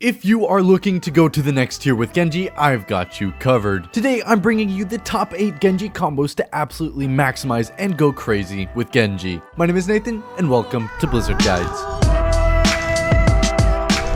If you are looking to go to the next tier with Genji, I've got you covered. Today, I'm bringing you the top 8 Genji combos to absolutely maximize and go crazy with Genji. My name is Nathan, and welcome to Blizzard Guides.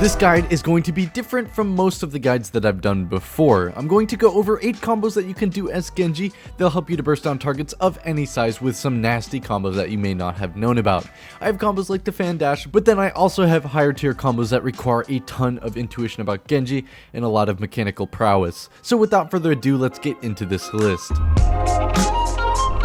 This guide is going to be different from most of the guides that I've done before. I'm going to go over 8 combos that you can do as Genji. They'll help you to burst down targets of any size with some nasty combos that you may not have known about. I have combos like the fan dash, but then I also have higher tier combos that require a ton of intuition about Genji and a lot of mechanical prowess. So without further ado, let's get into this list.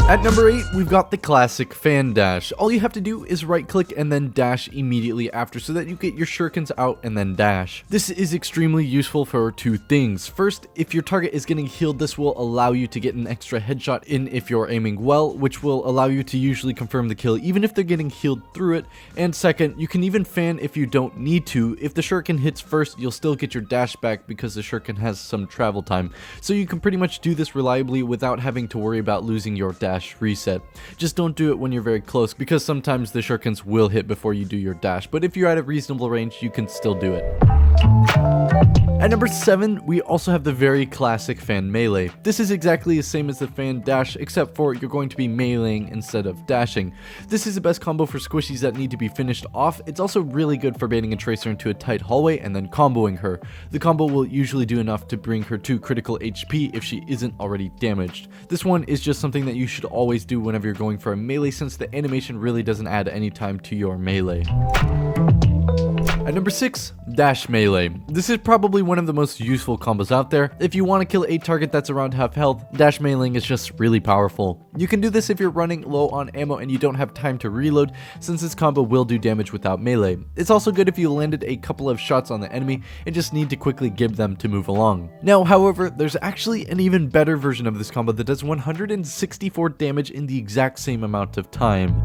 At number 8, we've got the classic fan dash. All you have to do is right click and then dash immediately after so that you get your shurikens out and then dash. This is extremely useful for 2 things. First, if your target is getting healed, this will allow you to get an extra headshot in if you're aiming well, which will allow you to usually confirm the kill even if they're getting healed through it. And second, you can even fan if you don't need to. If the shuriken hits first, you'll still get your dash back because the shuriken has some travel time. So you can pretty much do this reliably without having to worry about losing your dash reset. Just don't do it when you're very close because sometimes the shurikens will hit before you do your dash, but if you're at a reasonable range, you can still do it. At number 7, we also have the very classic fan melee. This is exactly the same as the fan dash, except for you're going to be meleeing instead of dashing. This is the best combo for squishies that need to be finished off. It's also really good for baiting a tracer into a tight hallway and then comboing her. The combo will usually do enough to bring her to critical HP if she isn't already damaged. This one is just something that you should always do whenever you're going for a melee, since the animation really doesn't add any time to your melee. At number 6, dash melee. This is probably one of the most useful combos out there. If you want to kill a target that's around half health, dash meleeing is just really powerful. You can do this if you're running low on ammo and you don't have time to reload, since this combo will do damage without melee. It's also good if you landed a couple of shots on the enemy and just need to quickly give them to move along. Now, however, there's actually an even better version of this combo that does 164 damage in the exact same amount of time.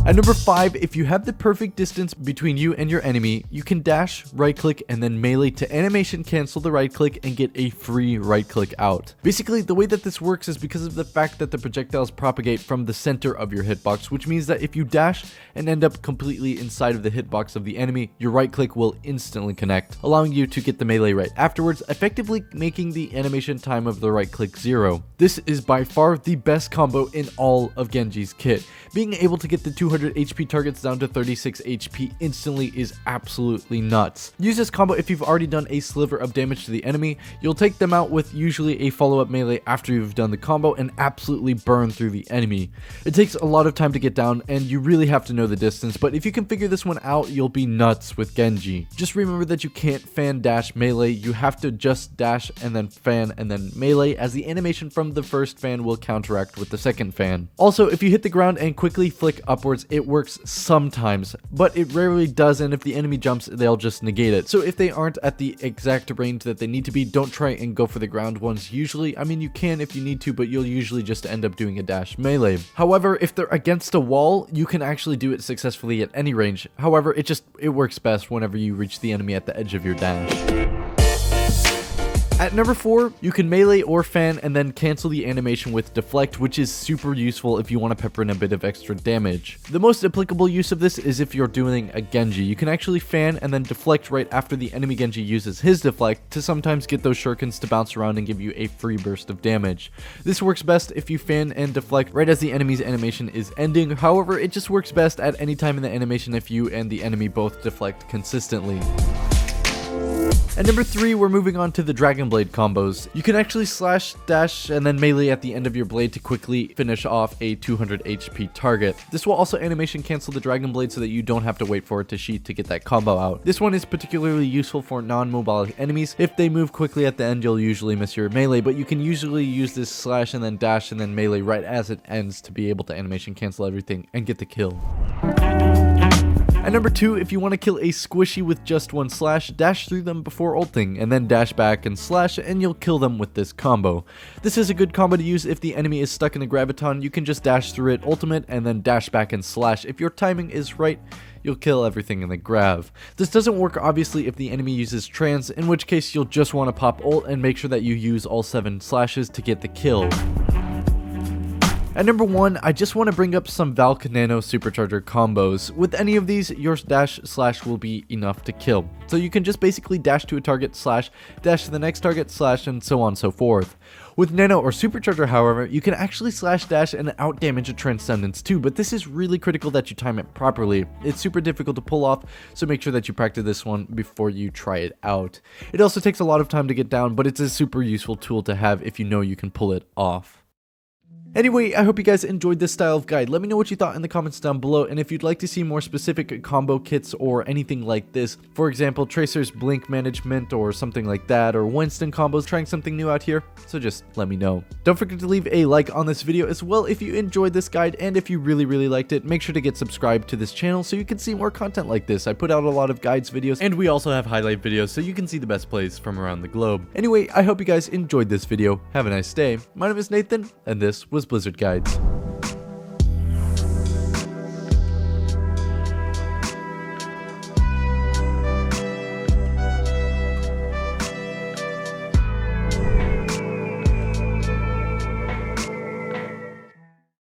At number 5, if you have the perfect distance between you and your enemy, you can dash, right click, and then melee to animation cancel the right click and get a free right click out. Basically, the way that this works is because of the fact that the projectiles propagate from the center of your hitbox, which means that if you dash and end up completely inside of the hitbox of the enemy, your right click will instantly connect, allowing you to get the melee right afterwards, effectively making the animation time of the right click 0. This is by far the best combo in all of Genji's kit. Being able to get the 200 HP targets down to 36 HP instantly is absolutely nuts. Use this combo if you've already done a sliver of damage to the enemy. You'll take them out with usually a follow-up melee after you've done the combo and absolutely burn through the enemy. It takes a lot of time to get down and you really have to know the distance, but if you can figure this one out, you'll be nuts with Genji. Just remember that you can't fan dash melee, you have to just dash and then fan and then melee, as the animation from the first fan will counteract with the second fan. Also, if you hit the ground and quickly flick upwards, it works sometimes, but it rarely does, and if the enemy jumps, they'll just negate it. So if they aren't at the exact range that they need to be, don't try and go for the ground ones usually. I mean, you can if you need to, but you'll usually just end up doing a dash melee. However, if they're against a wall, you can actually do it successfully at any range. However, it works best whenever you reach the enemy at the edge of your dash. At number 4, you can melee or fan and then cancel the animation with deflect, which is super useful if you want to pepper in a bit of extra damage. The most applicable use of this is if you're doing a Genji. You can actually fan and then deflect right after the enemy Genji uses his deflect to sometimes get those shurikens to bounce around and give you a free burst of damage. This works best if you fan and deflect right as the enemy's animation is ending. However, it just works best at any time in the animation if you and the enemy both deflect consistently. At number 3, we're moving on to the Dragon Blade combos. You can actually slash, dash, and then melee at the end of your blade to quickly finish off a 200 HP target. This will also animation cancel the Dragon Blade so that you don't have to wait for it to sheath to get that combo out. This one is particularly useful for non-mobile enemies. If they move quickly at the end, you'll usually miss your melee, but you can usually use this slash and then dash and then melee right as it ends to be able to animation cancel everything and get the kill. At number 2, if you want to kill a squishy with just one slash, dash through them before ulting, and then dash back and slash, and you'll kill them with this combo. This is a good combo to use if the enemy is stuck in a graviton. You can just dash through it, ultimate, and then dash back and slash. If your timing is right, you'll kill everything in the grav. This doesn't work obviously if the enemy uses trans, in which case you'll just want to pop ult and make sure that you use all 7 slashes to get the kill. At number 1, I just want to bring up some Valk Nano Supercharger combos. With any of these, your dash slash will be enough to kill. So you can just basically dash to a target slash, dash to the next target slash, and so on and so forth. With Nano or Supercharger, however, you can actually slash dash and outdamage a Transcendence too, but this is really critical that you time it properly. It's super difficult to pull off, so make sure that you practice this one before you try it out. It also takes a lot of time to get down, but it's a super useful tool to have if you know you can pull it off. Anyway, I hope you guys enjoyed this style of guide. Let me know what you thought in the comments down below, and if you'd like to see more specific combo kits or anything like this, for example, Tracer's Blink Management or something like that, or Winston combos, trying something new out here, so just let me know. Don't forget to leave a like on this video as well if you enjoyed this guide, and if you really liked it, make sure to get subscribed to this channel so you can see more content like this. I put out a lot of guides videos, and we also have highlight videos so you can see the best plays from around the globe. Anyway, I hope you guys enjoyed this video. Have a nice day. My name is Nathan, and this was Blizzard Guides.